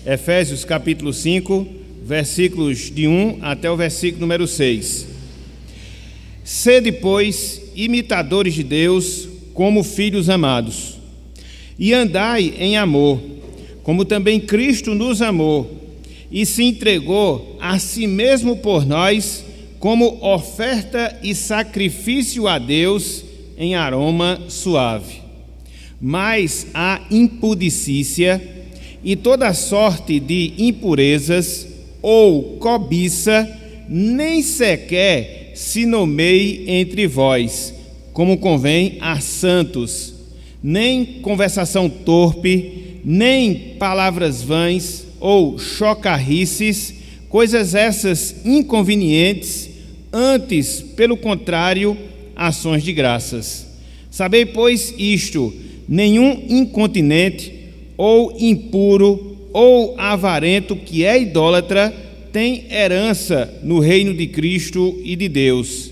Efésios capítulo 5, versículos de 1 até o versículo número 6. Sede, pois, imitadores de Deus como filhos amados, e andai em amor, como também Cristo nos amou, e se entregou a si mesmo por nós, como oferta e sacrifício a Deus em aroma suave. Mas a impudicícia e toda sorte de impurezas ou cobiça nem sequer se nomeie entre vós, como convém a santos, nem conversação torpe, nem palavras vãs ou chocarrices, coisas essas inconvenientes, antes, pelo contrário, ações de graças. Sabei, pois, isto: nenhum incontinente, ou impuro, ou avarento, que é idólatra, tem herança no reino de Cristo e de Deus.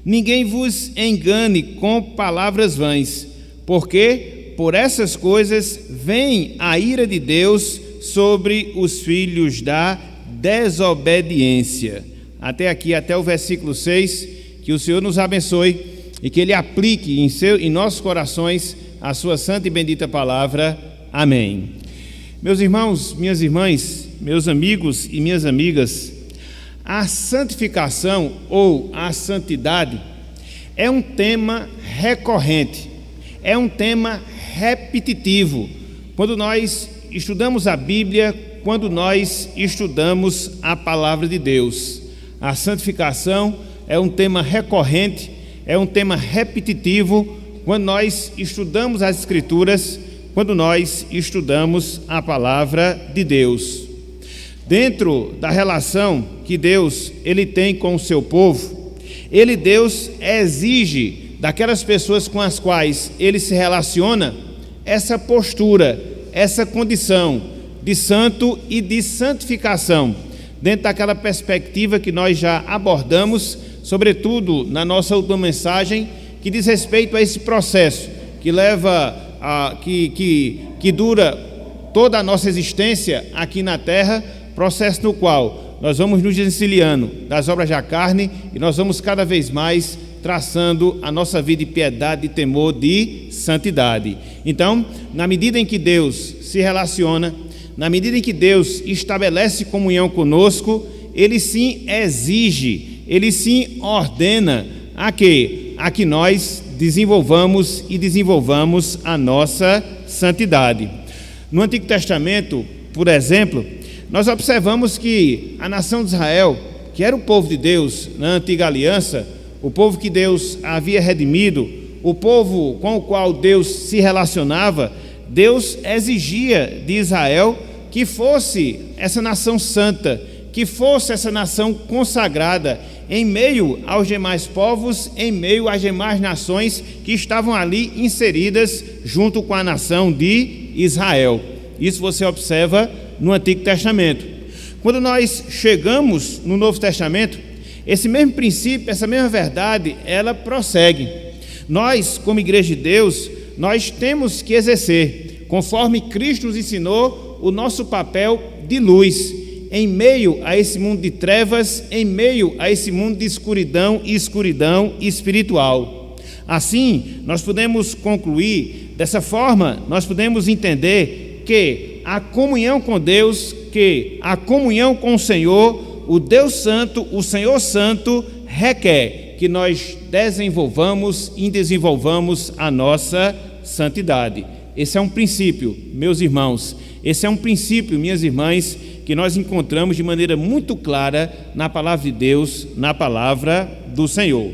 Ninguém vos engane com palavras vãs, porque por essas coisas vem a ira de Deus sobre os filhos da desobediência. Até aqui, até o versículo 6, que o Senhor nos abençoe e que Ele aplique em nossos corações a sua santa e bendita palavra. Amém. Meus irmãos, minhas irmãs, meus amigos e minhas amigas, a santificação ou a santidade é um tema recorrente, é um tema repetitivo. Quando nós estudamos a Bíblia, quando nós estudamos a palavra de Deus, a santificação é um tema recorrente, é um tema repetitivo quando nós estudamos as Escrituras, quando nós estudamos a palavra de Deus. Dentro da relação que Deus ele tem com o seu povo, Deus exige daquelas pessoas com as quais ele se relaciona essa postura, essa condição de santo e de santificação, dentro daquela perspectiva que nós já abordamos, sobretudo na nossa última mensagem, que diz respeito a esse processo que que dura toda a nossa existência aqui na terra, processo no qual nós vamos nos desvencilhando das obras da carne e nós vamos cada vez mais traçando a nossa vida de piedade, de temor, de santidade. Então, na medida em que Deus se relaciona, na medida em que Deus estabelece comunhão conosco, Ele sim exige, Ele sim ordena a que nós desenvolvamos a nossa santidade. No Antigo Testamento, por exemplo, nós observamos que a nação de Israel, que era o povo de Deus na antiga aliança, o povo que Deus havia redimido, o povo com o qual Deus se relacionava, Deus exigia de Israel que fosse essa nação santa, que fosse essa nação consagrada em meio aos demais povos, em meio às demais nações que estavam ali inseridas junto com a nação de Israel. Isso você observa no Antigo Testamento. Quando nós chegamos no Novo Testamento, esse mesmo princípio, essa mesma verdade, ela prossegue. Nós, como Igreja de Deus, nós temos que exercer, conforme Cristo nos ensinou, o nosso papel de luz, em meio a esse mundo de trevas, em meio a esse mundo de escuridão e escuridão espiritual. Assim, nós podemos concluir, dessa forma, nós podemos entender que a comunhão com Deus, que a comunhão com o Senhor, o Deus Santo, o Senhor Santo, requer que nós desenvolvamos e desenvolvamos a nossa santidade. Esse é um princípio, meus irmãos, esse é um princípio, minhas irmãs, que nós encontramos de maneira muito clara na palavra de Deus, na palavra do Senhor.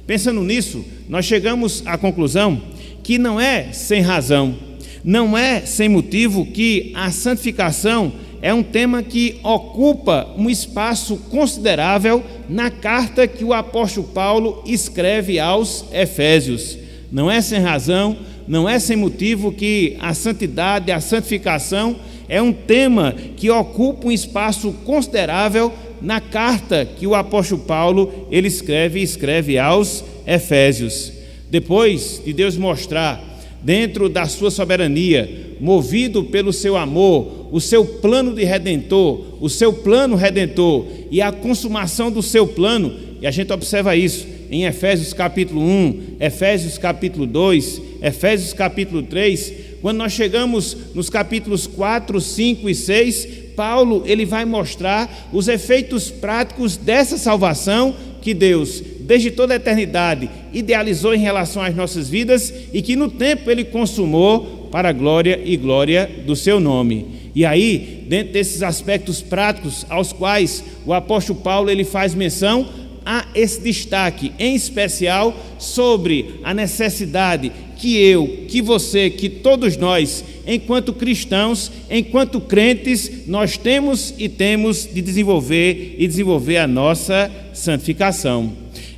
Pensando nisso, nós chegamos à conclusão que não é sem razão, não é sem motivo que a santificação é um tema que ocupa um espaço considerável na carta que o apóstolo Paulo escreve aos Efésios. Não é sem razão, não é sem motivo que a santidade, a santificação é um tema que ocupa um espaço considerável na carta que o apóstolo Paulo ele escreve aos Efésios. Depois de Deus mostrar, dentro da sua soberania, movido pelo seu amor, o seu plano de redentor, o seu plano redentor e a consumação do seu plano, e a gente observa isso em Efésios capítulo 1, Efésios capítulo 2, Efésios capítulo 3, quando nós chegamos nos capítulos 4, 5 e 6, Paulo ele vai mostrar os efeitos práticos dessa salvação que Deus, desde toda a eternidade, idealizou em relação às nossas vidas e que no tempo Ele consumou para a glória e glória do Seu nome. E aí, dentro desses aspectos práticos aos quais o apóstolo Paulo ele faz menção, há esse destaque em especial sobre a necessidade que eu, que você, que todos nós, enquanto cristãos, enquanto crentes, nós temos de desenvolver a nossa santificação.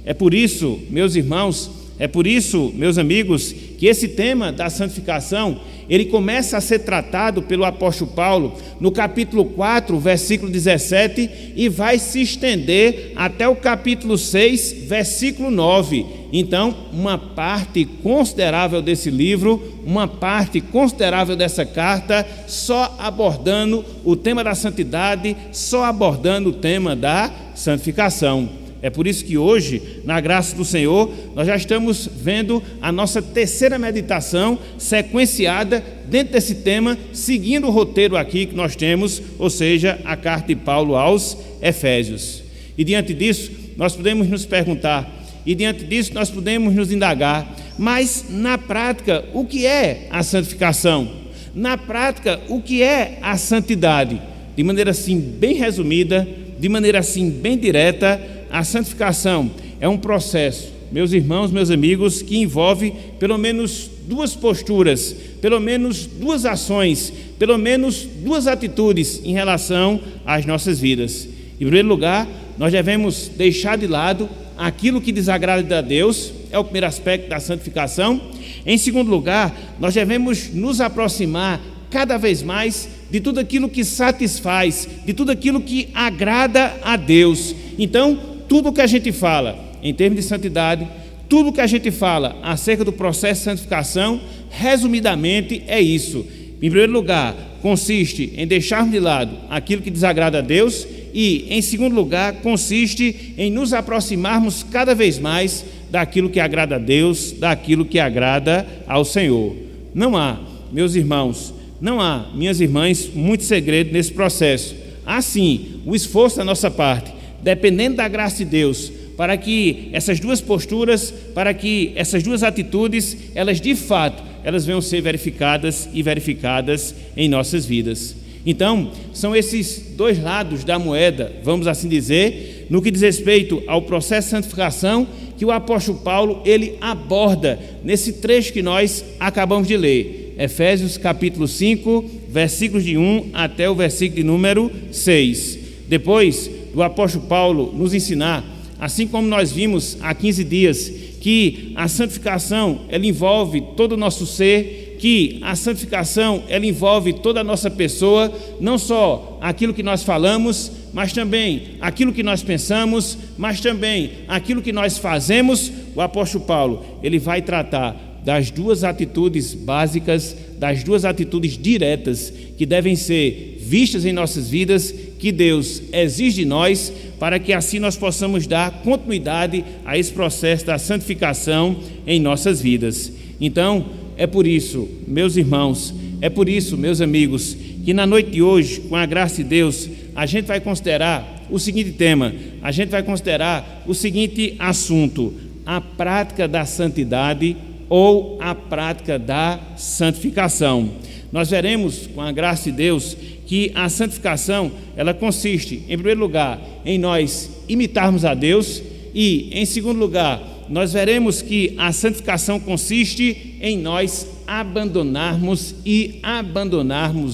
É por isso, meus irmãos, é por isso, meus amigos, que esse tema da santificação, ele começa a ser tratado pelo apóstolo Paulo no capítulo 4, versículo 17, e vai se estender até o capítulo 6, versículo 9. Então, uma parte considerável desse livro, uma parte considerável dessa carta, só abordando o tema da santidade, só abordando o tema da santificação. É por isso que hoje, na graça do Senhor, nós já estamos vendo a nossa terceira meditação sequenciada dentro desse tema, seguindo o roteiro aqui que nós temos, ou seja, a carta de Paulo aos Efésios. E diante disso, nós podemos nos perguntar, e diante disso nós podemos nos indagar, mas na prática, o que é a santificação? Na prática, o que é a santidade? De maneira assim bem resumida, de maneira assim bem direta, a santificação é um processo, meus irmãos, meus amigos, que envolve pelo menos duas posturas, pelo menos duas ações, pelo menos duas atitudes em relação às nossas vidas. Em primeiro lugar, nós devemos deixar de lado aquilo que desagrada a Deus, é o primeiro aspecto da santificação. Em segundo lugar, nós devemos nos aproximar cada vez mais de tudo aquilo que satisfaz, de tudo aquilo que agrada a Deus. Então, tudo o que a gente fala em termos de santidade, tudo o que a gente fala acerca do processo de santificação, resumidamente é isso. Em primeiro lugar, consiste em deixarmos de lado aquilo que desagrada a Deus e, em segundo lugar, consiste em nos aproximarmos cada vez mais daquilo que agrada a Deus, daquilo que agrada ao Senhor. Não há, meus irmãos, não há, minhas irmãs, muito segredo nesse processo. Há sim o esforço da nossa parte, dependendo da graça de Deus, para que essas duas posturas, para que essas duas atitudes, elas de fato, elas venham ser verificadas e verificadas em nossas vidas. Então, são esses dois lados da moeda, vamos assim dizer, no que diz respeito ao processo de santificação, que o apóstolo Paulo, ele aborda nesse trecho que nós acabamos de ler, Efésios capítulo 5, versículos de 1 até o versículo de número 6. Depois do apóstolo Paulo nos ensinar, assim como nós vimos há 15 dias, que a santificação ela envolve todo o nosso ser, que a santificação ela envolve toda a nossa pessoa, não só aquilo que nós falamos, mas também aquilo que nós pensamos, mas também aquilo que nós fazemos. O apóstolo Paulo ele vai tratar das duas atitudes básicas, das duas atitudes diretas que devem ser vistas em nossas vidas, que Deus exige de nós, para que assim nós possamos dar continuidade a esse processo da santificação em nossas vidas. Então, é por isso, meus irmãos, é por isso, meus amigos, que na noite de hoje, com a graça de Deus, a gente vai considerar o seguinte tema, a gente vai considerar o seguinte assunto: a prática da santidade ou a prática da santificação. Nós veremos, com a graça de Deus, que a santificação, ela consiste, em primeiro lugar, em nós imitarmos a Deus e, em segundo lugar, nós veremos que a santificação consiste em nós abandonarmos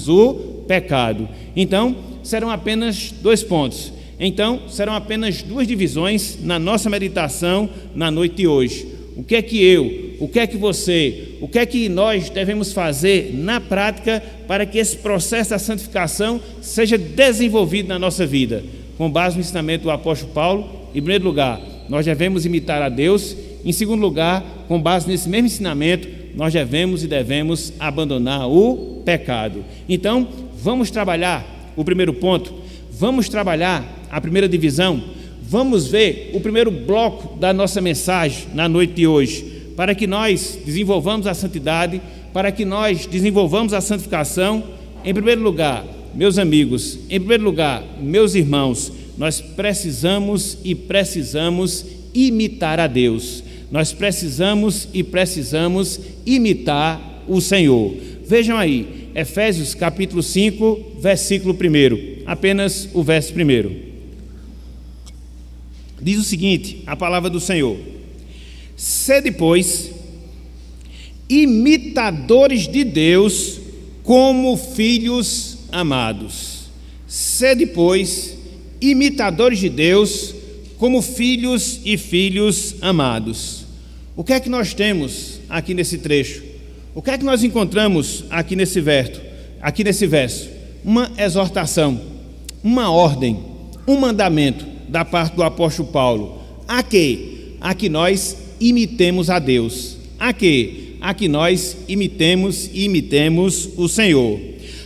o pecado. Então, serão apenas dois pontos. Então, serão apenas duas divisões na nossa meditação na noite de hoje. O que é que eu, o que é que você, o que é que nós devemos fazer na prática para que esse processo da santificação seja desenvolvido na nossa vida? Com base no ensinamento do apóstolo Paulo, em primeiro lugar, nós devemos imitar a Deus. Em segundo lugar, com base nesse mesmo ensinamento, nós devemos abandonar o pecado. Então, vamos trabalhar o primeiro ponto, vamos trabalhar a primeira divisão, vamos ver o primeiro bloco da nossa mensagem na noite de hoje, para que nós desenvolvamos a santidade, para que nós desenvolvamos a santificação. Em primeiro lugar, meus amigos, em primeiro lugar, meus irmãos, nós precisamos imitar a Deus. Nós precisamos imitar o Senhor. Vejam aí, Efésios capítulo 5, versículo 1, apenas o verso 1. Diz o seguinte, a palavra do Senhor: sede, pois, imitadores de Deus como filhos amados. Sede, pois, imitadores de Deus como filhos e filhos amados. O que é que nós temos aqui nesse trecho? O que é que nós encontramos aqui nesse verso? Uma exortação, uma ordem, um mandamento da parte do apóstolo Paulo. A quê? A que nós imitemos a Deus. A quê? A que nós imitemos o Senhor.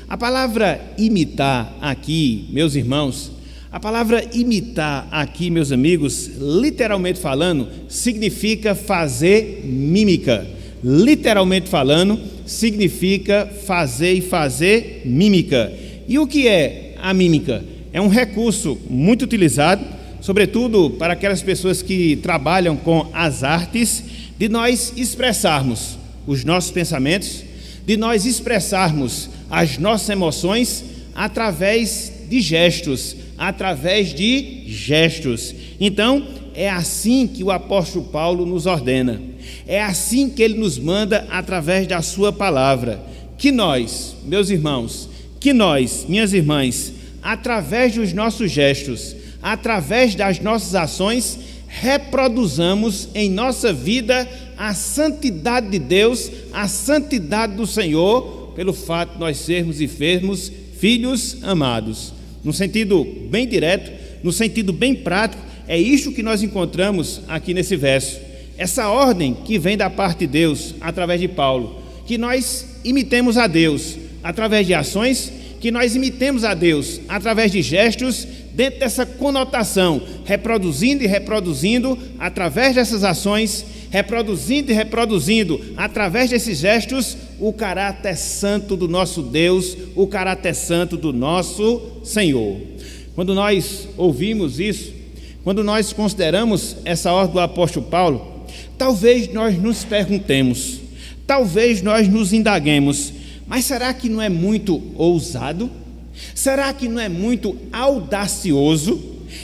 A palavra imitar aqui, meus irmãos, a palavra imitar aqui, meus amigos, literalmente falando, significa fazer mímica. Literalmente falando, significa fazer mímica. E o que é a mímica? É um recurso muito utilizado, sobretudo para aquelas pessoas que trabalham com as artes, de nós expressarmos os nossos pensamentos, de nós expressarmos as nossas emoções através de gestos, Então, é assim que o apóstolo Paulo nos ordena, é assim que ele nos manda através da sua palavra, que nós, meus irmãos, que nós, minhas irmãs, através dos nossos gestos, através das nossas ações, reproduzamos em nossa vida a santidade de Deus, a santidade do Senhor, pelo fato de nós sermos e fermos filhos amados. No sentido bem direto, no sentido bem prático, é isto que nós encontramos aqui nesse verso. Essa ordem que vem da parte de Deus, através de Paulo, que nós imitemos a Deus através de ações, que nós imitemos a Deus através de gestos, dentro dessa conotação, reproduzindo e reproduzindo através dessas ações, reproduzindo e reproduzindo através desses gestos, o caráter santo do nosso Deus, o caráter santo do nosso Senhor. Quando nós ouvimos isso, quando nós consideramos essa ordem do apóstolo Paulo, talvez nós nos perguntemos, talvez nós nos indaguemos, mas será que não é muito ousado? Será que não é muito audacioso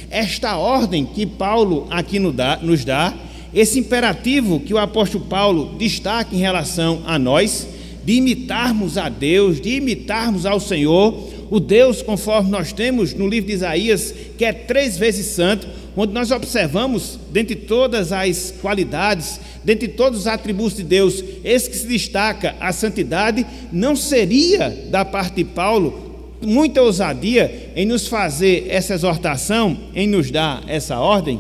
esta ordem que Paulo aqui nos dá, esse imperativo que o apóstolo Paulo destaca em relação a nós, de imitarmos a Deus, de imitarmos ao Senhor, o Deus conforme nós temos no livro de Isaías, que é 3 vezes santo, onde nós observamos, dentre todas as qualidades, dentre todos os atributos de Deus, esse que se destaca a santidade. Não seria da parte de Paulo muita ousadia em nos fazer essa exortação, em nos dar essa ordem?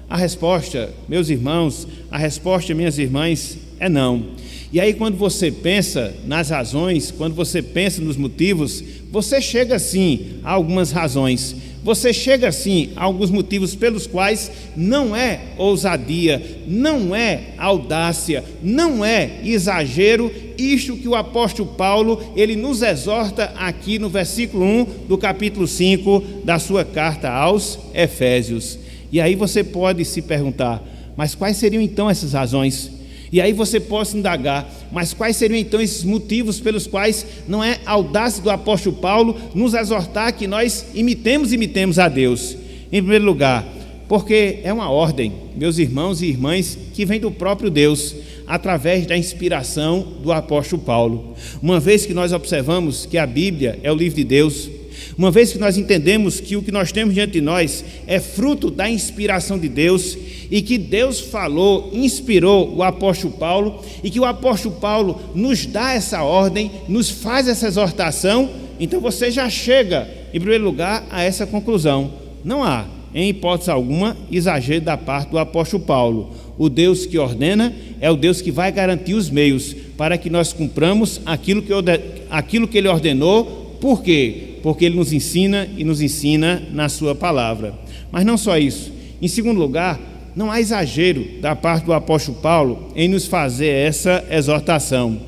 A resposta, meus irmãos, a resposta, minhas irmãs, é não. E aí, quando você pensa nas razões, quando você pensa nos motivos, você chega sim a algumas razões, você chega sim a alguns motivos pelos quais não é ousadia, não é audácia, não é exagero, isto que o apóstolo Paulo, ele nos exorta aqui no versículo 1 do capítulo 5 da sua carta aos Efésios. E aí você pode se perguntar, mas quais seriam então essas razões? E aí você pode se indagar, mas quais seriam então esses motivos pelos quais não é audácia do apóstolo Paulo nos exortar que nós imitemos a Deus? Em primeiro lugar, porque é uma ordem, meus irmãos e irmãs, que vem do próprio Deus, através da inspiração do apóstolo Paulo. Uma vez que nós observamos que a Bíblia é o livro de Deus, uma vez que nós entendemos que o que nós temos diante de nós é fruto da inspiração de Deus, e que Deus falou, inspirou o apóstolo Paulo, e que o apóstolo Paulo nos dá essa ordem, nos faz essa exortação, então você já chega, em primeiro lugar, a essa conclusão. Não há, em hipótese alguma, exagero da parte do apóstolo Paulo. O Deus que ordena é o Deus que vai garantir os meios para que nós cumpramos aquilo que Ele ordenou. Por quê? Porque Ele nos ensina e nos ensina na Sua palavra. Mas não só isso. Em segundo lugar, não há exagero da parte do apóstolo Paulo em nos fazer essa exortação.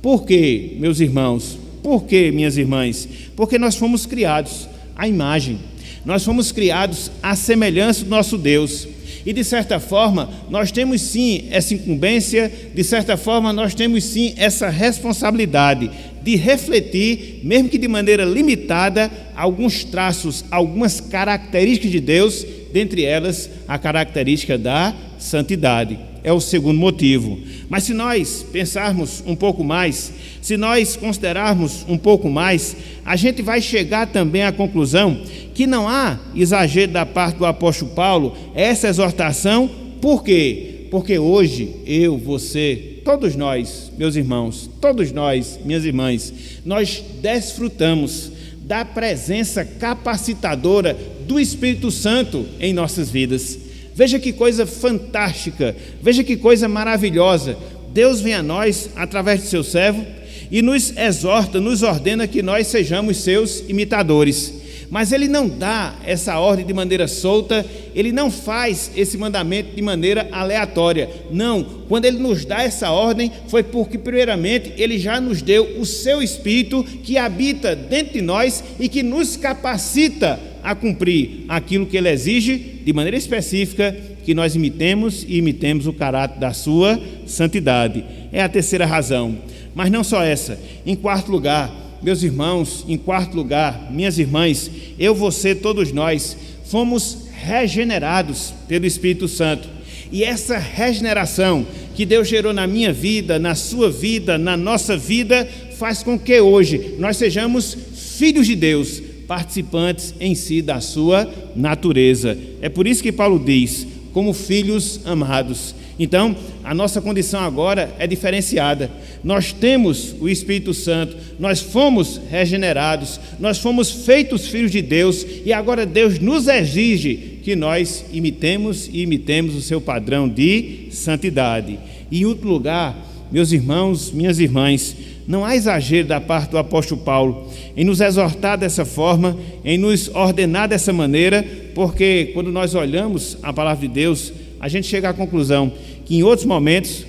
Por quê, meus irmãos? Por quê, minhas irmãs? Porque nós fomos criados à imagem. Nós fomos criados à semelhança do nosso Deus. E de certa forma, nós temos sim essa incumbência, de certa forma, nós temos sim essa responsabilidade de refletir, mesmo que de maneira limitada, alguns traços, algumas características de Deus, dentre elas a característica da santidade. É o segundo motivo. Mas se nós pensarmos um pouco mais, se nós considerarmos um pouco mais, a gente vai chegar também à conclusão que não há exagero da parte do apóstolo Paulo, essa exortação. Por quê? Porque hoje, eu, você, todos nós, meus irmãos, todos nós, minhas irmãs, nós desfrutamos da presença capacitadora do Espírito Santo em nossas vidas. Veja que coisa fantástica, veja que coisa maravilhosa. Deus vem a nós, através de seu servo, e nos exorta, nos ordena que nós sejamos seus imitadores. Mas Ele não dá essa ordem de maneira solta, Ele não faz esse mandamento de maneira aleatória. Não, quando Ele nos dá essa ordem, foi porque primeiramente Ele já nos deu o seu Espírito que habita dentro de nós e que nos capacita a cumprir aquilo que Ele exige, de maneira específica, que nós imitemos e imitemos o caráter da sua santidade. É a terceira razão. Mas não só essa. Em quarto lugar, meus irmãos, em quarto lugar, minhas irmãs, eu, você, todos nós, fomos regenerados pelo Espírito Santo. E essa regeneração que Deus gerou na minha vida, na sua vida, na nossa vida, faz com que hoje nós sejamos filhos de Deus, participantes em si da sua natureza. É por isso que Paulo diz, como filhos amados. Então, a nossa condição agora é diferenciada. Nós temos o Espírito Santo, nós fomos regenerados, nós fomos feitos filhos de Deus, e agora Deus nos exige que nós imitemos o seu padrão de santidade. E em outro lugar, meus irmãos, minhas irmãs, não há exagero da parte do apóstolo Paulo em nos exortar dessa forma, em nos ordenar dessa maneira, porque quando nós olhamos a palavra de Deus, a gente chega à conclusão que em outros momentos,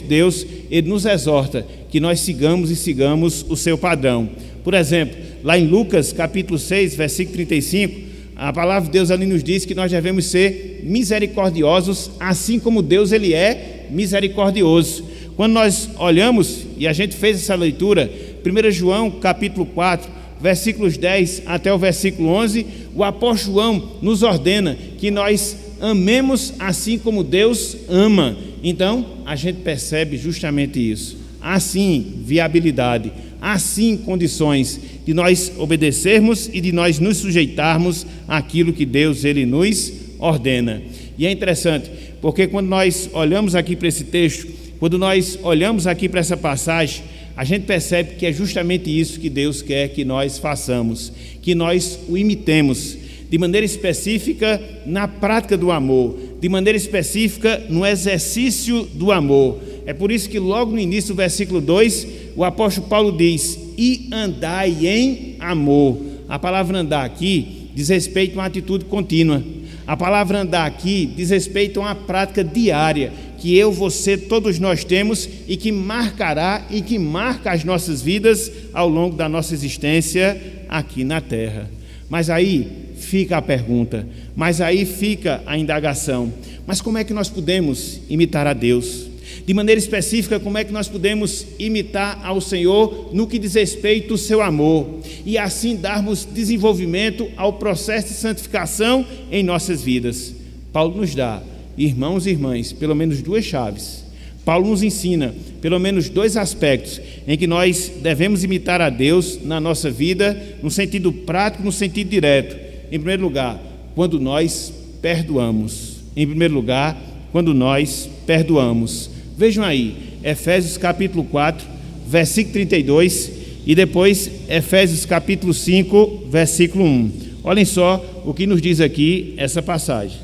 Deus ele nos exorta que nós sigamos o seu padrão. Por exemplo, lá em Lucas capítulo 6, versículo 35, a palavra de Deus ali nos diz que nós devemos ser misericordiosos, assim como Deus ele é misericordioso. Quando nós olhamos, e a gente fez essa leitura, 1 João capítulo 4, versículos 10 até o versículo 11, o apóstolo João nos ordena que nós amemos assim como Deus ama. Então, a gente percebe justamente isso. Há sim viabilidade, há sim condições de nós obedecermos e de nós nos sujeitarmos àquilo que Deus ele nos ordena. E é interessante, porque quando nós olhamos aqui para esse texto, quando nós olhamos aqui para essa passagem, a gente percebe que é justamente isso que Deus quer que nós façamos, que nós o imitemos, de maneira específica na prática do amor, de maneira específica no exercício do amor. É por isso que logo no início do versículo 2, o apóstolo Paulo diz, e andai em amor. A palavra andar aqui diz respeito a uma atitude contínua. A palavra andar aqui diz respeito a uma prática diária, que eu, você, todos nós temos e que marcará e que marca as nossas vidas ao longo da nossa existência aqui na terra. Mas aí fica a pergunta, mas aí fica a indagação, mas como é que nós podemos imitar a Deus? De maneira específica, como é que nós podemos imitar ao Senhor no que diz respeito ao seu amor e assim darmos desenvolvimento ao processo de santificação em nossas vidas? Paulo nos dá, irmãos e irmãs, pelo menos duas chaves. Paulo nos ensina pelo menos dois aspectos em que nós devemos imitar a Deus na nossa vida, no sentido prático, no sentido direto. Em primeiro lugar, quando nós perdoamos. Em primeiro lugar, quando nós perdoamos. Vejam aí, Efésios capítulo 4, versículo 32, e depois Efésios capítulo 5, versículo 1. Olhem só o que nos diz aqui essa passagem.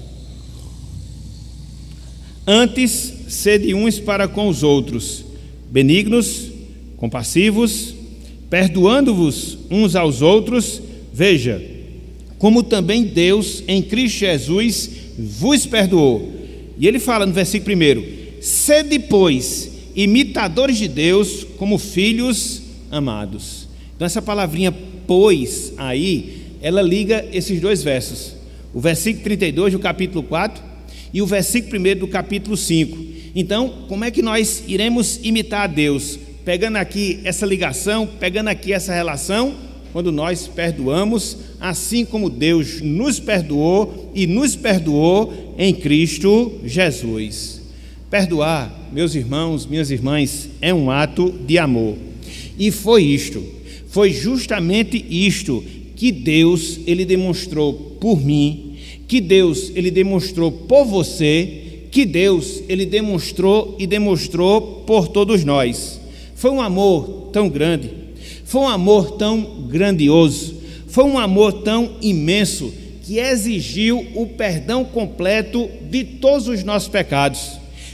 Antes, sede uns para com os outros, benignos, compassivos, perdoando-vos uns aos outros, veja, como também Deus em Cristo Jesus vos perdoou. E ele fala no versículo 1: sede, pois, imitadores de Deus como filhos amados. Então essa palavrinha pois aí, ela liga esses dois versos, o versículo 32 do capítulo 4 e o versículo 1 do capítulo 5. Então, como é que nós iremos imitar a Deus? Pegando aqui essa ligação, pegando aqui essa relação, quando nós perdoamos, assim como Deus nos perdoou e nos perdoou em Cristo Jesus. Perdoar, meus irmãos, minhas irmãs, é um ato de amor. E foi justamente isto que Deus, ele demonstrou por mim, que Deus, ele demonstrou por você, que Deus, ele demonstrou e demonstrou por todos nós. Foi um amor tão grande, foi um amor tão grandioso, foi um amor tão imenso, que exigiu o perdão completo de todos os nossos pecados,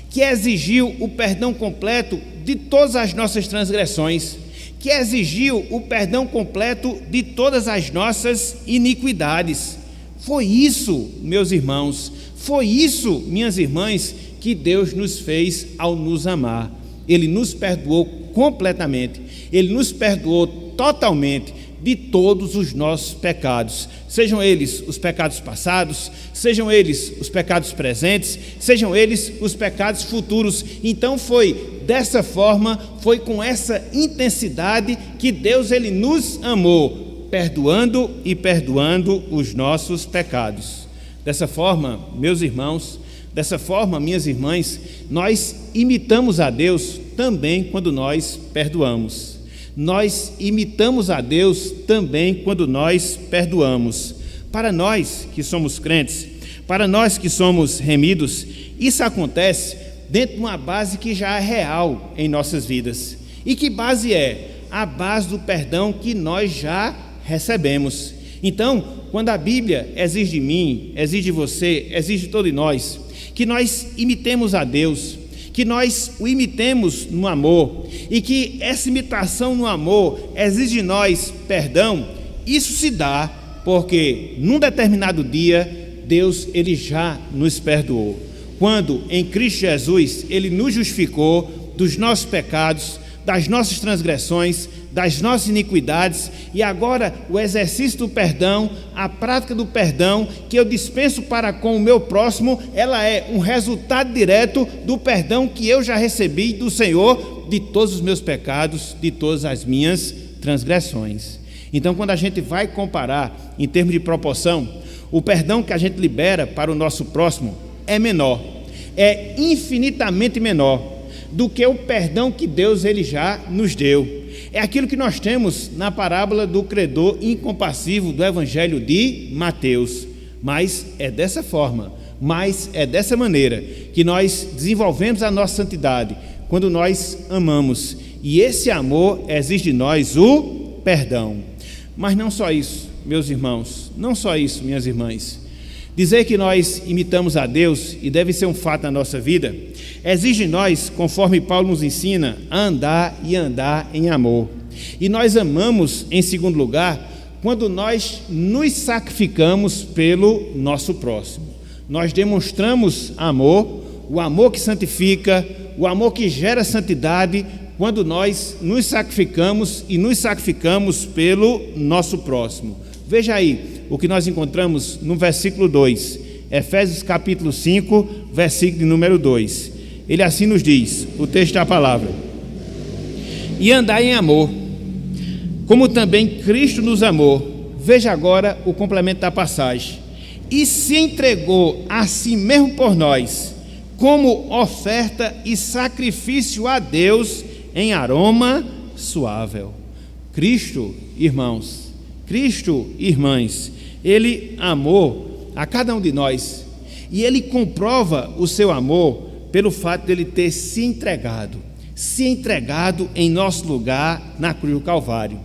que exigiu o perdão completo de todas as nossas transgressões, que exigiu o perdão completo de todas as nossas iniquidades. Foi isso, meus irmãos, foi isso, minhas irmãs, que Deus nos fez ao nos amar. Ele nos perdoou completamente, Ele nos perdoou totalmente de todos os nossos pecados, sejam eles os pecados passados, sejam eles os pecados presentes, sejam eles os pecados futuros. Então foi dessa forma, foi com essa intensidade que Deus, ele nos amou, perdoando e perdoando os nossos pecados. Dessa forma, meus irmãos, dessa forma, minhas irmãs, nós imitamos a Deus também quando nós perdoamos. Nós imitamos a Deus também quando nós perdoamos. Para nós que somos crentes, para nós que somos remidos, isso acontece dentro de uma base que já é real em nossas vidas. E que base é? A base do perdão que nós já recebemos. Então, quando a Bíblia exige de mim, exige de você, exige de todos nós, que nós imitemos a Deus, que nós o imitemos no amor, e que essa imitação no amor exige de nós perdão, isso se dá porque num determinado dia Deus, ele já nos perdoou. Quando em Cristo Jesus ele nos justificou dos nossos pecados, das nossas transgressões, das nossas iniquidades, e agora o exercício do perdão, a prática do perdão que eu dispenso para com o meu próximo, ela é um resultado direto do perdão que eu já recebi do Senhor de todos os meus pecados, de todas as minhas transgressões. Então, quando a gente vai comparar em termos de proporção, o perdão que a gente libera para o nosso próximo é menor, é infinitamente menor do que o perdão que Deus, ele já nos deu. É aquilo que nós temos na parábola do credor incompassivo do Evangelho de Mateus. Mas é dessa forma, mas é dessa maneira que nós desenvolvemos a nossa santidade, quando nós amamos. E esse amor exige de nós o perdão. Mas não só isso, meus irmãos, não só isso, minhas irmãs. Dizer que nós imitamos a Deus, e deve ser um fato na nossa vida, exige de nós, conforme Paulo nos ensina, a andar e andar em amor. E nós amamos, em segundo lugar, quando nós nos sacrificamos pelo nosso próximo. Nós demonstramos amor, o amor que santifica, o amor que gera santidade, quando nós nos sacrificamos e nos sacrificamos pelo nosso próximo. Veja aí o que nós encontramos no versículo 2, Efésios capítulo 5, versículo número 2. Ele assim nos diz, o texto da palavra: e andai em amor, como também Cristo nos amou. Veja agora o complemento da passagem: e se entregou a si mesmo por nós, como oferta e sacrifício a Deus em aroma suave. Cristo, irmãos, Cristo, irmãs, ele amou a cada um de nós, e ele comprova o seu amor pelo fato de ele ter se entregado em nosso lugar na cruz do Calvário.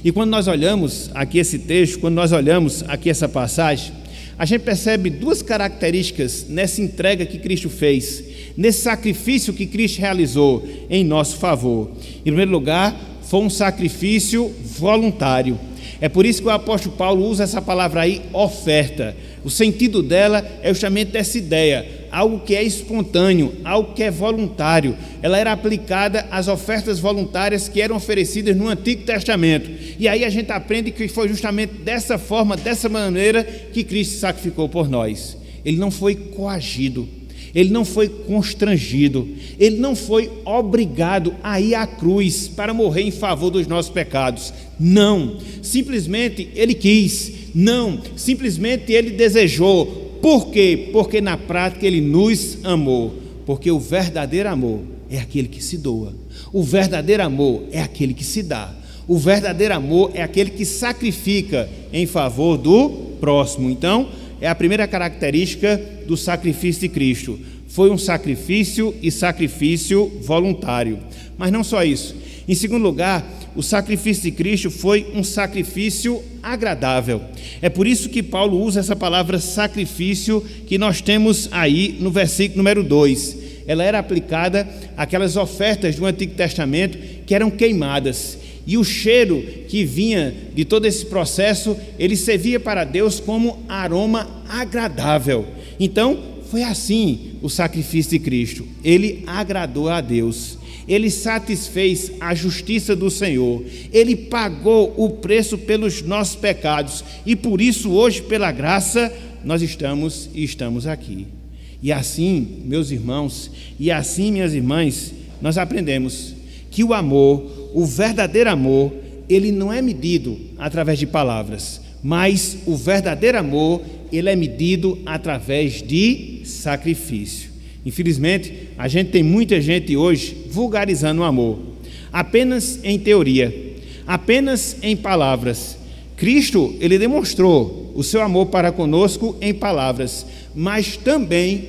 E quando nós olhamos aqui esse texto, quando nós olhamos aqui essa passagem, a gente percebe duas características nessa entrega que Cristo fez, nesse sacrifício que Cristo realizou em nosso favor. Em primeiro lugar, foi um sacrifício voluntário. É por isso que o apóstolo Paulo usa essa palavra aí, oferta. O sentido dela é justamente essa ideia, algo que é espontâneo, algo que é voluntário. Ela era aplicada às ofertas voluntárias que eram oferecidas no Antigo Testamento. E aí a gente aprende que foi justamente dessa forma, dessa maneira, que Cristo se sacrificou por nós. Ele não foi coagido, ele não foi constrangido, ele não foi obrigado a ir à cruz para morrer em favor dos nossos pecados. Não, simplesmente ele quis. Não, simplesmente ele desejou. Por quê? Porque na prática ele nos amou. Porque o verdadeiro amor é aquele que se doa. O verdadeiro amor é aquele que se dá. O verdadeiro amor é aquele que sacrifica em favor do próximo. Então, é a primeira característica do sacrifício de Cristo. Foi um sacrifício e sacrifício voluntário. Mas não só isso. Em segundo lugar, o sacrifício de Cristo foi um sacrifício agradável. É por isso que Paulo usa essa palavra sacrifício que nós temos aí no versículo número 2. Ela era aplicada àquelas ofertas do Antigo Testamento que eram queimadas. E o cheiro que vinha de todo esse processo, ele servia para Deus como aroma agradável. Então, foi assim o sacrifício de Cristo. Ele agradou a Deus. Ele satisfez a justiça do Senhor. Ele pagou o preço pelos nossos pecados. E por isso, hoje, pela graça, nós estamos aqui. E assim, meus irmãos, e assim, minhas irmãs, nós aprendemos que o amor, o verdadeiro amor, ele não é medido através de palavras, mas o verdadeiro amor, ele é medido através de sacrifício. Infelizmente, a gente tem muita gente hoje vulgarizando o amor, apenas em teoria, apenas em palavras. Cristo, ele demonstrou o seu amor para conosco em palavras, mas também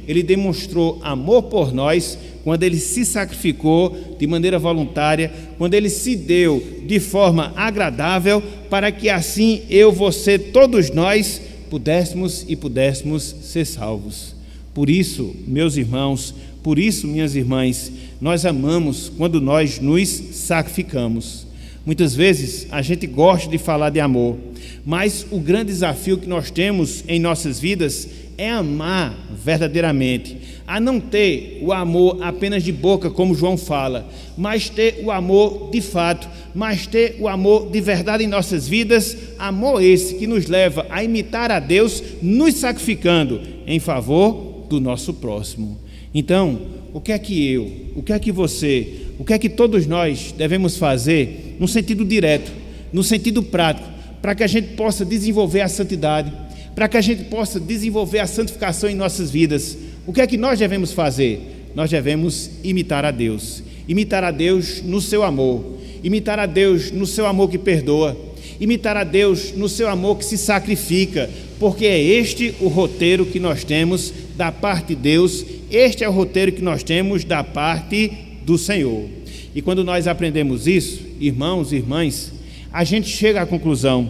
ele demonstrou amor por nós quando ele se sacrificou de maneira voluntária, quando ele se deu de forma agradável, para que assim eu, você, todos nós pudéssemos ser salvos. Por isso, meus irmãos, por isso, minhas irmãs, nós amamos quando nós nos sacrificamos. Muitas vezes a gente gosta de falar de amor, mas o grande desafio que nós temos em nossas vidas é amar verdadeiramente, a não ter o amor apenas de boca, como João fala, mas ter o amor de fato, mas ter o amor de verdade em nossas vidas, amor esse que nos leva a imitar a Deus, nos sacrificando em favor do nosso próximo. Então, o que é que eu, o que é que você, o que é que todos nós devemos fazer no sentido direto, no sentido prático, para que a gente possa desenvolver a santidade, para que a gente possa desenvolver a santificação em nossas vidas? O que é que nós devemos fazer? Nós devemos imitar a Deus no seu amor, imitar a Deus no seu amor que perdoa, imitar a Deus no seu amor que se sacrifica, porque é este o roteiro que nós temos da parte de Deus, este é o roteiro que nós temos da parte do Senhor. E quando nós aprendemos isso, irmãos e irmãs, a gente chega à conclusão: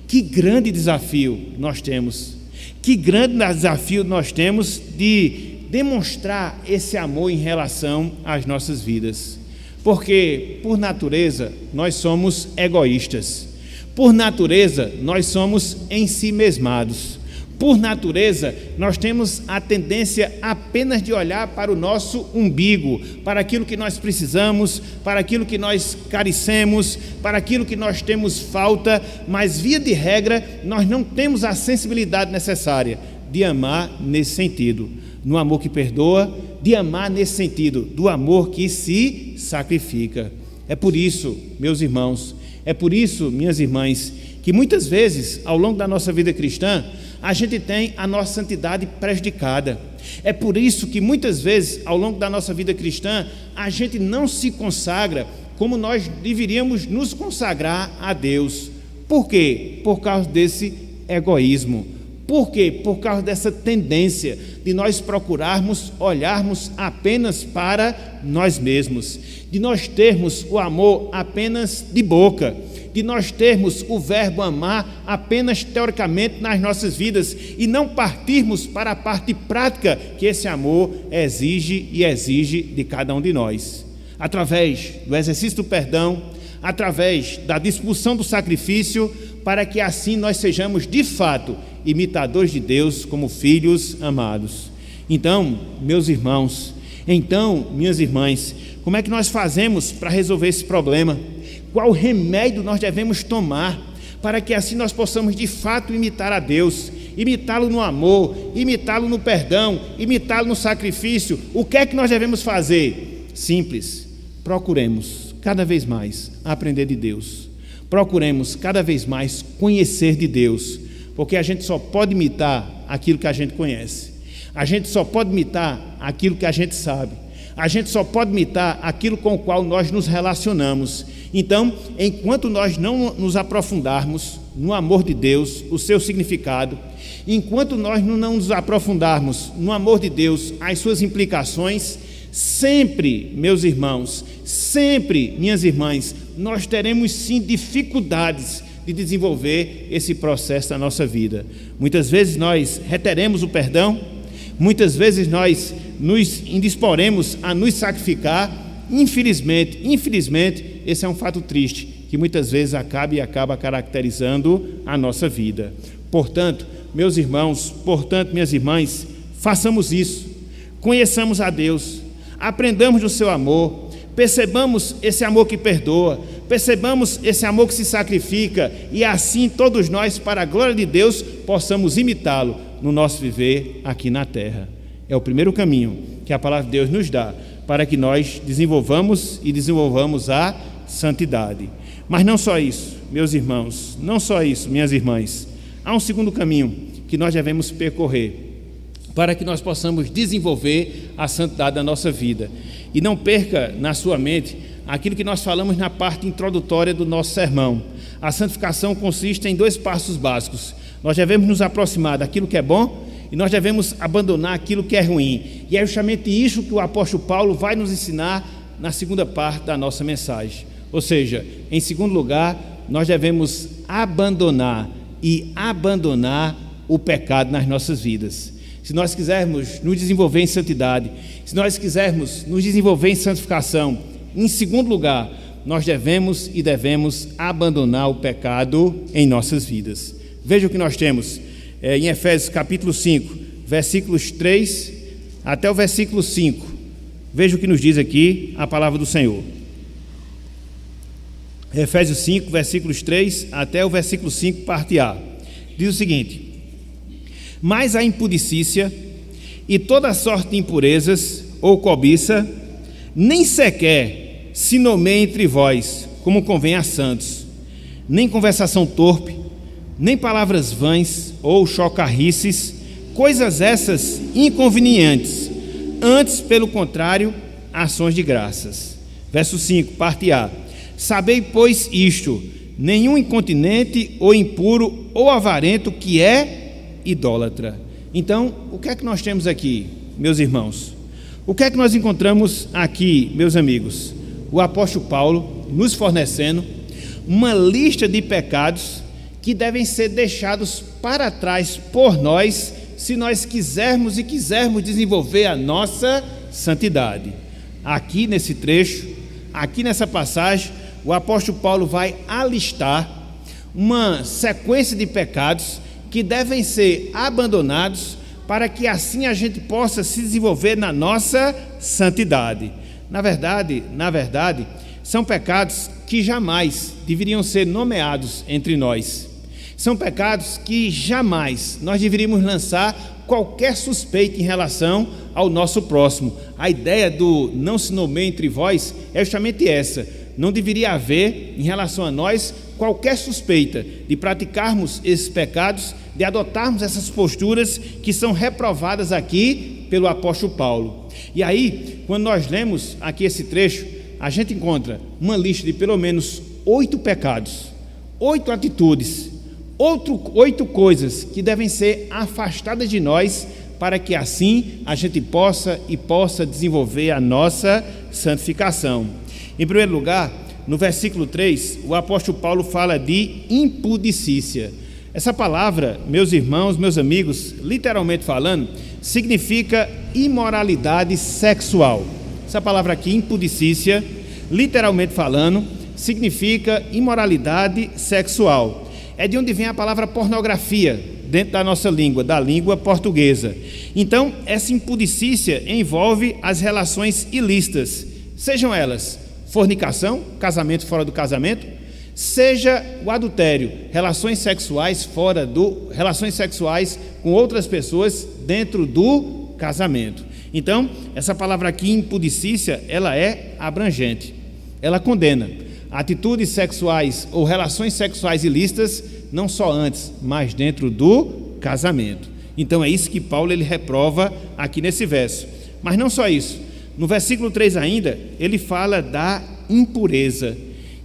que grande desafio nós temos, que grande desafio nós temos de demonstrar esse amor em relação às nossas vidas, porque por natureza nós somos egoístas, por natureza nós somos ensimesmados, por natureza nós temos a tendência apenas de olhar para o nosso umbigo, para aquilo que nós precisamos, para aquilo que nós carecemos, para aquilo que nós temos falta, mas via de regra nós não temos a sensibilidade necessária de amar nesse sentido, no amor que perdoa, de amar nesse sentido, do amor que se sacrifica. É por isso, meus irmãos, é por isso, minhas irmãs, que muitas vezes ao longo da nossa vida cristã a gente tem a nossa santidade prejudicada. É por isso que muitas vezes ao longo da nossa vida cristã a gente não se consagra como nós deveríamos nos consagrar a Deus. Por quê? Por causa desse egoísmo. Por quê? Por causa dessa tendência de nós procurarmos olharmos apenas para nós mesmos, de nós termos o amor apenas de boca, de nós termos o verbo amar apenas teoricamente nas nossas vidas e não partirmos para a parte prática que esse amor exige e exige de cada um de nós. Através do exercício do perdão, através da disposição do sacrifício, para que assim nós sejamos de fato imitadores de Deus como filhos amados. Então, meus irmãos, minhas irmãs, como é que nós fazemos para resolver esse problema? Qual remédio nós devemos tomar para que assim nós possamos de fato imitar a Deus, imitá-lo no amor, imitá-lo no perdão, imitá-lo no sacrifício? O que é que nós devemos fazer? Simples, procuremos cada vez mais aprender de Deus, procuremos cada vez mais conhecer de Deus, porque a gente só pode imitar aquilo que a gente conhece, a gente só pode imitar aquilo que a gente sabe, a gente só pode imitar aquilo com o qual nós nos relacionamos. Então, enquanto nós não nos aprofundarmos no amor de Deus, o seu significado, enquanto nós não nos aprofundarmos no amor de Deus, as suas implicações, sempre, meus irmãos, sempre, minhas irmãs, nós teremos sim dificuldades de desenvolver esse processo na nossa vida. Muitas vezes nós reteremos o perdão, muitas vezes nós nos indisporemos a nos sacrificar. Infelizmente, esse é um fato triste, que muitas vezes acaba caracterizando a nossa vida. Portanto, meus irmãos, minhas irmãs, façamos isso, conheçamos a Deus, aprendamos do seu amor, percebamos esse amor que perdoa, percebamos esse amor que se sacrifica, e assim todos nós, para a glória de Deus, possamos imitá-lo no nosso viver aqui na terra. É o primeiro caminho que a palavra de Deus nos dá para que nós desenvolvamos a santidade. Mas não só isso, meus irmãos, não só isso, minhas irmãs. Há um segundo caminho que nós devemos percorrer para que nós possamos desenvolver a santidade da nossa vida. E não perca na sua mente aquilo que nós falamos na parte introdutória do nosso sermão. A santificação consiste em 2 passos básicos. Nós devemos nos aproximar daquilo que é bom e nós devemos abandonar aquilo que é ruim. E é justamente isso que o apóstolo Paulo vai nos ensinar na segunda parte da nossa mensagem. Ou seja, em segundo lugar, nós devemos abandonar o pecado nas nossas vidas. Se nós quisermos nos desenvolver em santidade, se nós quisermos nos desenvolver em santificação, em segundo lugar, nós devemos abandonar o pecado em nossas vidas. Veja o que nós temos em Efésios capítulo 5, versículos 3 até o versículo 5. Veja o que nos diz aqui a palavra do Senhor. Efésios 5, versículos 3 até o versículo 5, parte A. Diz o seguinte: mas a impudicícia e toda sorte de impurezas ou cobiça, nem sequer se nomeia entre vós, como convém a santos, nem conversação torpe, nem palavras vãs ou chocarrices, coisas essas inconvenientes, antes, pelo contrário, ações de graças. Verso 5, parte A. Sabei, pois, isto: nenhum incontinente ou impuro ou avarento que é idólatra. Então, o que é que nós temos aqui, meus irmãos? O que é que nós encontramos aqui, meus amigos? O apóstolo Paulo nos fornecendo uma lista de pecados que devem ser deixados para trás por nós, se nós quisermos desenvolver a nossa santidade. Aqui nesse trecho, aqui nessa passagem, o apóstolo Paulo vai alistar uma sequência de pecados que devem ser abandonados para que assim a gente possa se desenvolver na nossa santidade. Na verdade, são pecados que jamais deveriam ser nomeados entre nós. São pecados que jamais nós deveríamos lançar qualquer suspeita em relação ao nosso próximo. A ideia do não se nomeia entre vós é justamente essa. Não deveria haver, em relação a nós, qualquer suspeita de praticarmos esses pecados, de adotarmos essas posturas que são reprovadas aqui pelo apóstolo Paulo. E aí, quando nós lemos aqui esse trecho, a gente encontra uma lista de pelo menos 8 pecados, 8 atitudes, 8 coisas que devem ser afastadas de nós para que assim a gente possa desenvolver a nossa santificação. Em primeiro lugar, no versículo 3, o apóstolo Paulo fala de impudicícia. Essa palavra, meus irmãos, meus amigos, literalmente falando, significa imoralidade sexual. Essa palavra aqui, impudicícia, literalmente falando, significa imoralidade sexual. É de onde vem a palavra pornografia, dentro da nossa língua, da língua portuguesa. Então, essa impudicícia envolve as relações ilícitas, sejam elas fornicação, casamento fora do casamento, seja o adultério, relações sexuais com outras pessoas dentro do casamento. Então, essa palavra aqui, impudicícia, ela é abrangente. Ela condena atitudes sexuais ou relações sexuais ilícitas, não só antes, mas dentro do casamento. Então é isso que Paulo ele reprova aqui nesse verso. Mas não só isso. No versículo 3 ainda, ele fala da impureza.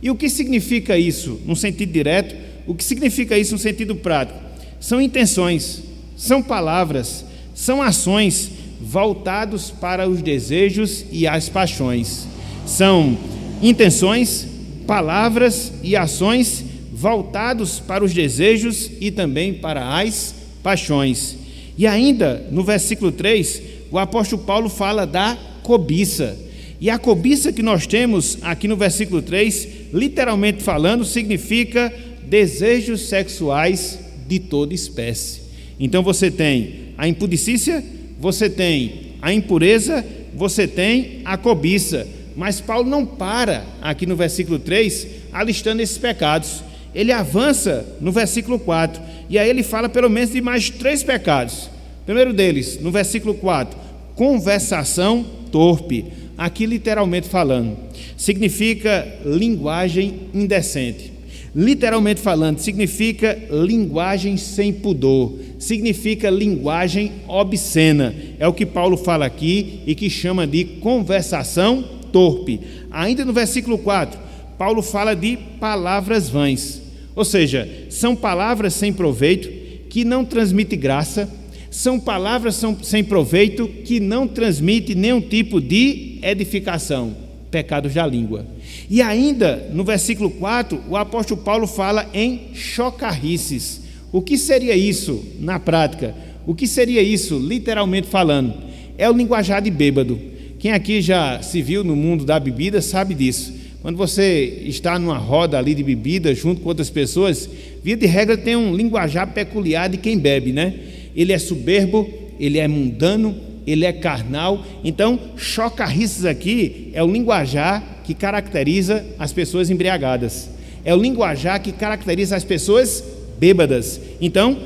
E o que significa isso no sentido direto? O que significa isso no sentido prático? São intenções, são palavras, são ações voltados para os desejos e as paixões. São intenções, palavras e ações voltados para os desejos e também para as paixões. E ainda no versículo 3, o apóstolo Paulo fala da cobiça. E a cobiça que nós temos aqui no versículo 3, literalmente falando, significa desejos sexuais de toda espécie. Então você tem a impudicícia, você tem a impureza, você tem a cobiça. Mas Paulo não para aqui no versículo 3 alistando esses pecados. Ele avança no versículo 4 e aí ele fala pelo menos de mais 3 pecados. O primeiro deles, no versículo 4, conversação torpe. Aqui literalmente falando, significa linguagem indecente. Literalmente falando, significa linguagem sem pudor, significa linguagem obscena. É o que Paulo fala aqui e que chama de conversação torpe. Ainda no versículo 4, Paulo fala de palavras vãs, ou seja, são palavras sem proveito, que não transmitem graça, são palavras sem proveito, que não transmitem nenhum tipo de edificação, pecados da língua. E ainda no versículo 4, o apóstolo Paulo fala em chocarrices. O que seria isso na prática? O que seria isso, literalmente falando? É o linguajar de bêbado. Quem aqui já se viu no mundo da bebida sabe disso. Quando você está numa roda ali de bebida junto com outras pessoas, via de regra tem um linguajar peculiar de quem bebe, né? Ele é soberbo, ele é mundano, ele é carnal. Então, chocarrices aqui é o linguajar que caracteriza as pessoas embriagadas. É o linguajar que caracteriza as pessoas bêbadas. Então,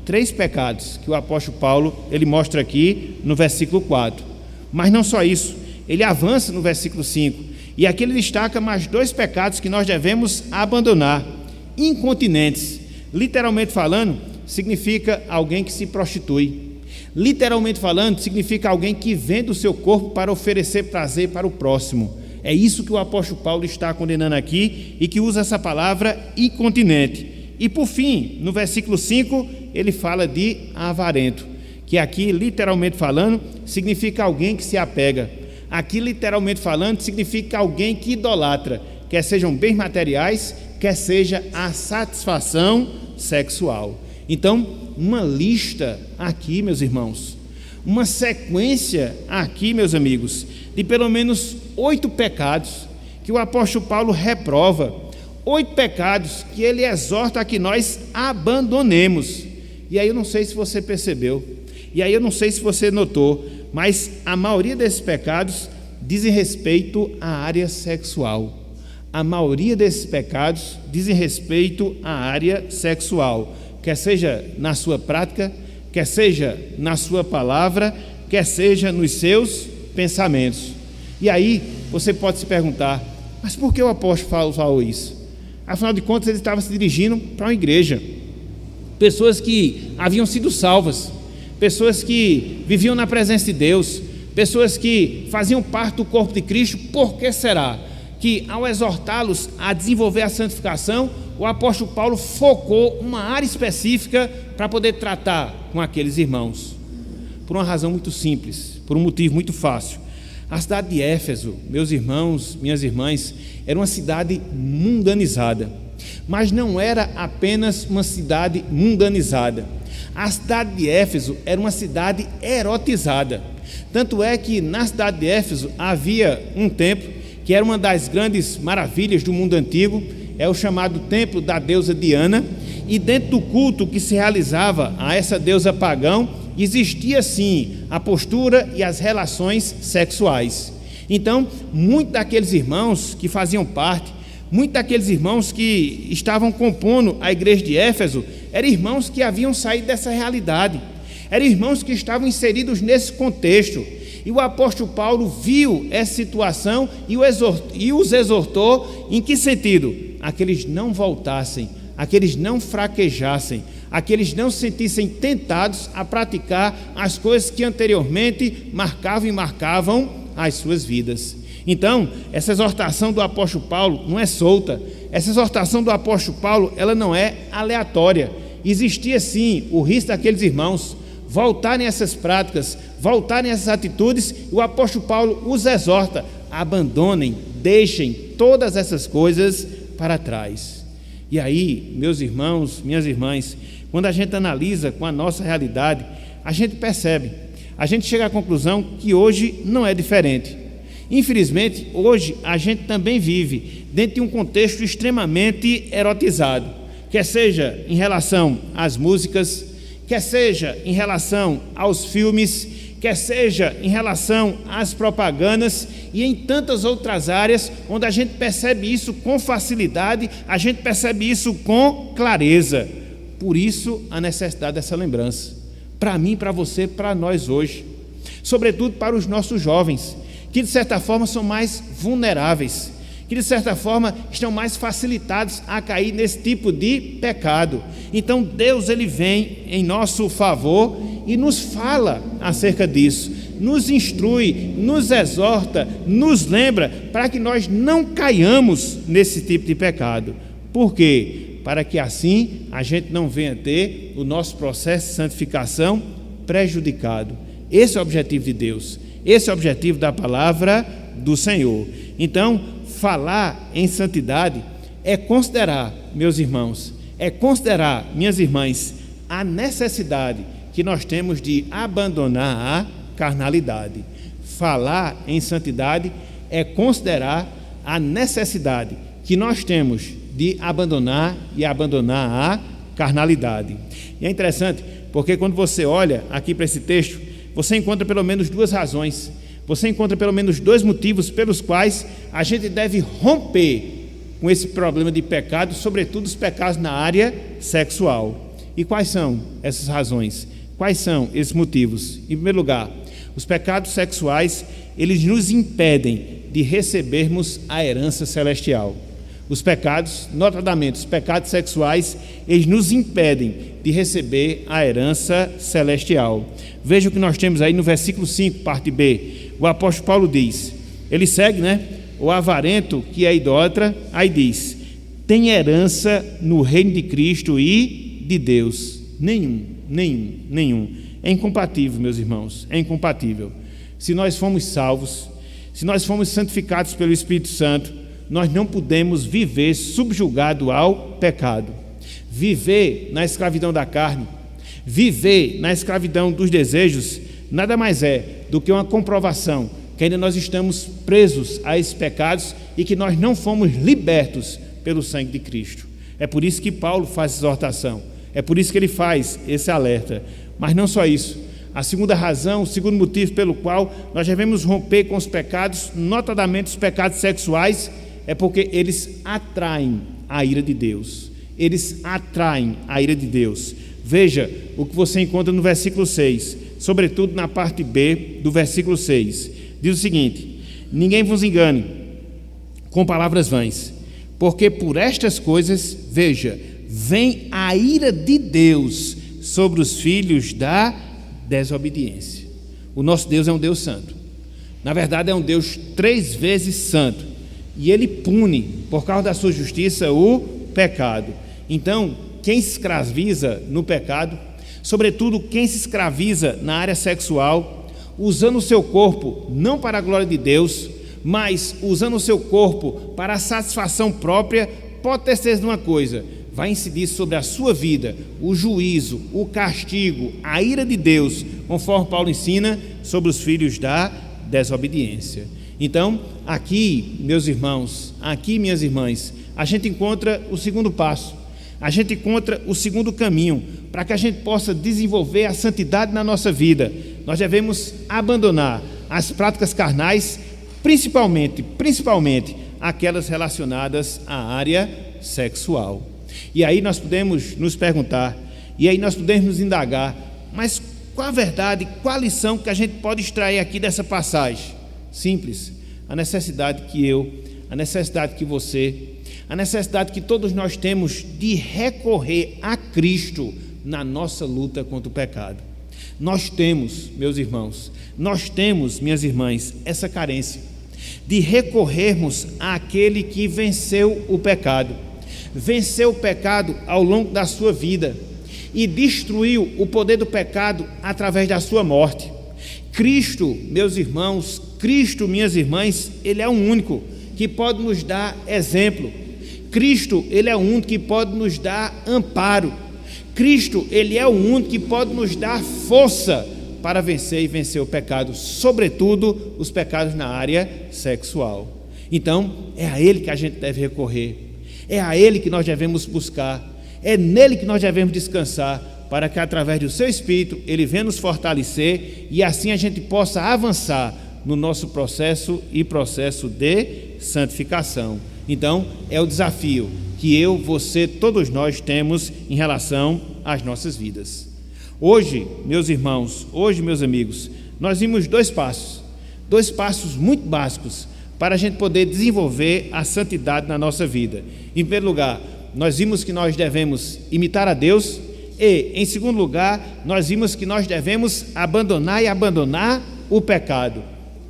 3 pecados que o apóstolo Paulo ele mostra aqui no versículo 4. Mas não só isso, ele avança no versículo 5, e aqui ele destaca mais 2 pecados que nós devemos abandonar. Incontinentes, literalmente falando, significa alguém que se prostitui. Literalmente falando, significa alguém que vende o seu corpo para oferecer prazer para o próximo. É isso que o apóstolo Paulo está condenando aqui e que usa essa palavra incontinente. E por fim, no versículo 5, ele fala de avarento, que aqui, literalmente falando, significa alguém que se apega. Aqui, literalmente falando, significa alguém que idolatra, quer sejam bens materiais, quer seja a satisfação sexual. Então, uma lista aqui, meus irmãos, uma sequência aqui, meus amigos, de pelo menos 8 pecados que o apóstolo Paulo reprova, 8 pecados que ele exorta a que nós abandonemos. E aí eu não sei se você percebeu, e aí eu não sei se você notou, mas a maioria desses pecados dizem respeito à área sexual. A maioria desses pecados dizem respeito à área sexual, quer seja na sua prática, quer seja na sua palavra, quer seja nos seus pensamentos. E aí você pode se perguntar, mas por que o apóstolo Paulo falou isso? Afinal de contas, ele estava se dirigindo para uma igreja, pessoas que haviam sido salvas, pessoas que viviam na presença de Deus, pessoas que faziam parte do corpo de Cristo. Por que será que, ao exortá-los a desenvolver a santificação, o apóstolo Paulo focou uma área específica para poder tratar com aqueles irmãos? Por uma razão muito simples, por um motivo muito fácil. A cidade de Éfeso, meus irmãos, minhas irmãs, era uma cidade mundanizada, mas não era apenas uma cidade mundanizada. A cidade de Éfeso era uma cidade erotizada. Tanto é que na cidade de Éfeso havia um templo que era uma das grandes maravilhas do mundo antigo, é o chamado templo da deusa Diana, e dentro do culto que se realizava a essa deusa pagã, existia sim a postura e as relações sexuais. Então, muitos daqueles irmãos que faziam parte, muitos daqueles irmãos que estavam compondo a igreja de Éfeso, eram irmãos que haviam saído dessa realidade, eram irmãos que estavam inseridos nesse contexto. E o apóstolo Paulo viu essa situação e os exortou em que sentido? A que eles não voltassem, a que eles não fraquejassem, a que eles não se sentissem tentados a praticar as coisas que anteriormente marcavam as suas vidas. Então, essa exortação do apóstolo Paulo não é solta, essa exortação do apóstolo Paulo, ela não é aleatória. Existia sim o risco daqueles irmãos voltarem a essas práticas, voltarem a essas atitudes, e o apóstolo Paulo os exorta: abandonem, deixem todas essas coisas para trás. E aí, meus irmãos, minhas irmãs, quando a gente analisa com a nossa realidade, a gente percebe, a gente chega à conclusão que hoje não é diferente. Infelizmente, hoje a gente também vive dentro de um contexto extremamente erotizado, quer seja em relação às músicas, quer seja em relação aos filmes, quer seja em relação às propagandas e em tantas outras áreas onde a gente percebe isso com facilidade, a gente percebe isso com clareza. Por isso a necessidade dessa lembrança, para mim, para você, para nós hoje, sobretudo para os nossos jovens, que de certa forma são mais vulneráveis, que de certa forma estão mais facilitados a cair nesse tipo de pecado. Então Deus, ele vem em nosso favor e nos fala acerca disso, nos instrui, nos exorta, nos lembra para que nós não caiamos nesse tipo de pecado. Por quê? Para que assim a gente não venha ter o nosso processo de santificação prejudicado. Esse é o objetivo de Deus, esse é o objetivo da palavra do Senhor. Então, falar em santidade é considerar, meus irmãos, é considerar, minhas irmãs, a necessidade que nós temos de abandonar a carnalidade. Falar em santidade é considerar a necessidade que nós temos de abandonar a carnalidade. E é interessante, porque quando você olha aqui para esse texto, você encontra pelo menos duas razões, você encontra pelo menos dois motivos pelos quais a gente deve romper com esse problema de pecado, sobretudo os pecados na área sexual. E quais são essas razões? Quais são esses motivos? Em primeiro lugar, os pecados sexuais, eles nos impedem de recebermos a herança celestial. Os pecados, notadamente os pecados sexuais, eles nos impedem de receber a herança celestial. Veja o que nós temos aí no versículo 5, parte B. O apóstolo Paulo diz, ele segue, o avarento que é idólatra, aí diz, tem herança no reino de Cristo e de Deus. Nenhum. É incompatível, meus irmãos, é incompatível. Se nós fomos salvos, se nós fomos santificados pelo Espírito Santo, nós não podemos viver subjugado ao pecado, viver na escravidão da carne, viver na escravidão dos desejos, nada mais é do que uma comprovação que ainda nós estamos presos a esses pecados e que nós não fomos libertos pelo sangue de Cristo. É por isso que Paulo faz essa exortação, é por isso que ele faz esse alerta. Mas não só isso, a segunda razão, o segundo motivo pelo qual nós devemos romper com os pecados, notadamente os pecados sexuais, é porque eles atraem a ira de Deus. Eles atraem a ira de Deus. Veja o que você encontra no versículo 6, sobretudo na parte B do versículo 6. Diz o seguinte: ninguém vos engane com palavras vãs, porque por estas coisas, veja, vem a ira de Deus sobre os filhos da desobediência. O nosso Deus é um Deus santo. Na verdade, é um Deus 3 vezes santo. E ele pune, por causa da sua justiça, o pecado. Então, quem se escraviza no pecado, sobretudo quem se escraviza na área sexual, usando o seu corpo não para a glória de Deus, mas usando o seu corpo para a satisfação própria, pode ter certeza de uma coisa: vai incidir sobre a sua vida o juízo, o castigo, a ira de Deus, conforme Paulo ensina sobre os filhos da desobediência. Então, aqui, meus irmãos, aqui, minhas irmãs, a gente encontra o segundo passo, a gente encontra o segundo caminho para que a gente possa desenvolver a santidade na nossa vida. Nós devemos abandonar as práticas carnais, principalmente aquelas relacionadas à área sexual. E aí nós podemos nos perguntar, e aí nós podemos nos indagar, mas qual a verdade, qual a lição que a gente pode extrair aqui dessa passagem? Simples: a necessidade que a necessidade que você, a necessidade que todos nós temos de recorrer a Cristo na nossa luta contra o pecado. Nós temos, meus irmãos, nós temos, minhas irmãs, essa carência de recorrermos àquele que venceu o pecado ao longo da sua vida e destruiu o poder do pecado através da sua morte. Cristo, meus irmãos, Cristo, minhas irmãs, Ele é o único que pode nos dar exemplo. Cristo, Ele é o único que pode nos dar amparo. Cristo, Ele é o único que pode nos dar força para vencer o pecado, sobretudo os pecados na área sexual. Então, é a Ele que a gente deve recorrer, é a Ele que nós devemos buscar, é nele que nós devemos descansar, para que através do seu Espírito Ele venha nos fortalecer e assim a gente possa avançar no nosso processo de santificação. Então, é o desafio que eu, você, todos nós temos em relação às nossas vidas. Hoje, meus irmãos, meus amigos, nós vimos dois passos muito básicos para a gente poder desenvolver a santidade na nossa vida. Em primeiro lugar, nós vimos que nós devemos imitar a Deus e, em segundo lugar, nós vimos que nós devemos abandonar o pecado.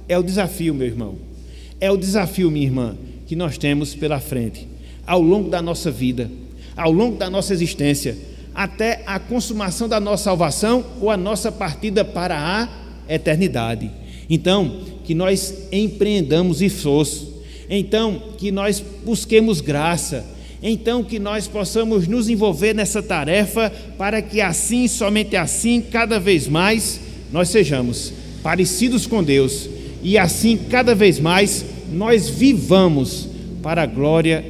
É o desafio, meu irmão, é o desafio, minha irmã, que nós temos pela frente, ao longo da nossa vida, ao longo da nossa existência, até a consumação da nossa salvação ou a nossa partida para a eternidade. Então, que nós empreendamos esforço, então que nós busquemos graça, então que nós possamos nos envolver nessa tarefa, para que assim, somente assim, cada vez mais, nós sejamos parecidos com Deus, e assim, cada vez mais, nós vivamos para a glória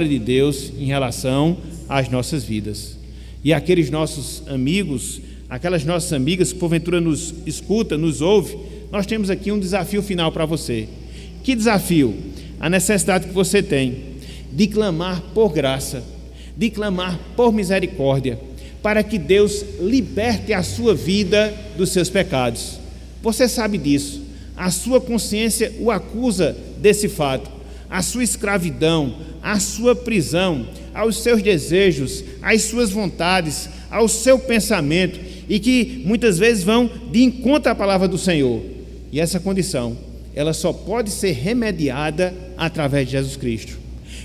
de Deus em relação às nossas vidas. E aqueles nossos amigos, aquelas nossas amigas que porventura nos escuta, nos ouve, nós temos aqui um desafio final para você. Que desafio? A necessidade que você tem de clamar por graça, de clamar por misericórdia, para que Deus liberte a sua vida dos seus pecados. Você sabe disso, a sua consciência o acusa desse fato, a sua escravidão, a sua prisão, aos seus desejos, às suas vontades, ao seu pensamento, e que muitas vezes vão de encontro à palavra do Senhor. E essa condição, ela só pode ser remediada através de Jesus Cristo.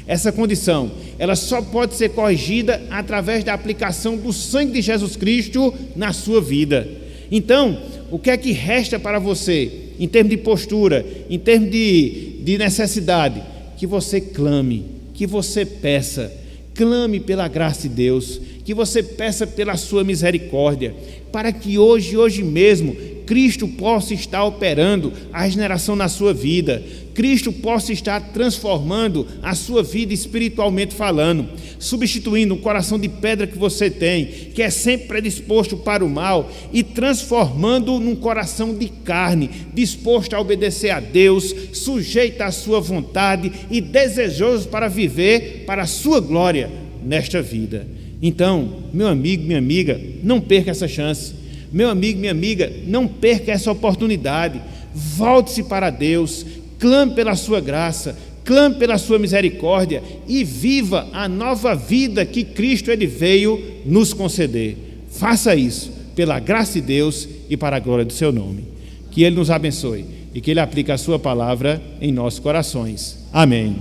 Essa condição, ela só pode ser corrigida através da aplicação do sangue de Jesus Cristo na sua vida. Então, o que é que resta para você, em termos de postura, em termos de necessidade? Que você clame, que você peça, clame pela graça de Deus, que você peça pela sua misericórdia, para que hoje mesmo, Cristo possa estar operando a regeneração na sua vida, Cristo possa estar transformando a sua vida espiritualmente falando, substituindo o coração de pedra que você tem, que é sempre predisposto para o mal, e transformando num coração de carne, disposto a obedecer a Deus, sujeito à sua vontade e desejoso para viver para a sua glória nesta vida. Então, meu amigo, minha amiga, não perca essa chance. Meu amigo, minha amiga, não perca essa oportunidade. Volte-se para Deus, clame pela sua graça, clame pela sua misericórdia e viva a nova vida que Cristo Ele veio nos conceder. Faça isso pela graça de Deus e para a glória do seu nome. Que Ele nos abençoe e que Ele aplique a sua palavra em nossos corações. Amém.